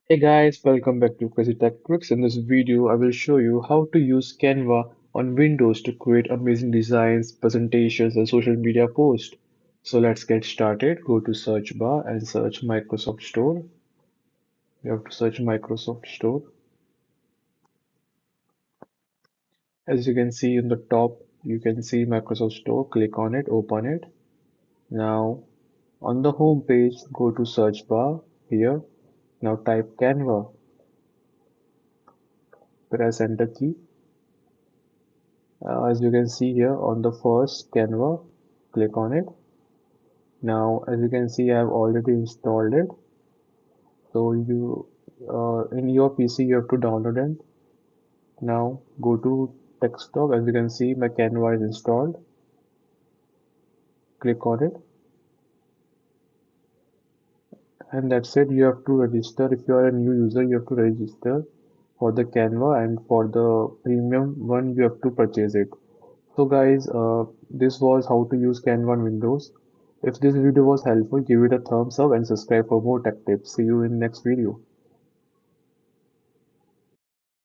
Hey guys, welcome back to Crazy Tech Tricks. In this video, I will show you how to use Canva on Windows to create amazing designs, presentations, and social media posts. So let's get started. Go to search bar and search Microsoft Store. You have to search Microsoft Store. As you can see in the top, you can see Microsoft Store. Click on it, open it. Now on the home page, go to search bar here. Now type Canva. Press enter key. As you can see here on the first Canva, click on it. Now, as you can see, I have already installed it. So in your PC, you have to download it. Now, go to desktop. As you can see, my Canva is installed. Click on it, and that's it. You have to register. If you are a new user, you have to register for the Canva, and for the premium one, you have to purchase it. So guys, this was how to use Canva on Windows. If this video was helpful, give it a thumbs up and subscribe for more tech tips. See you in next video.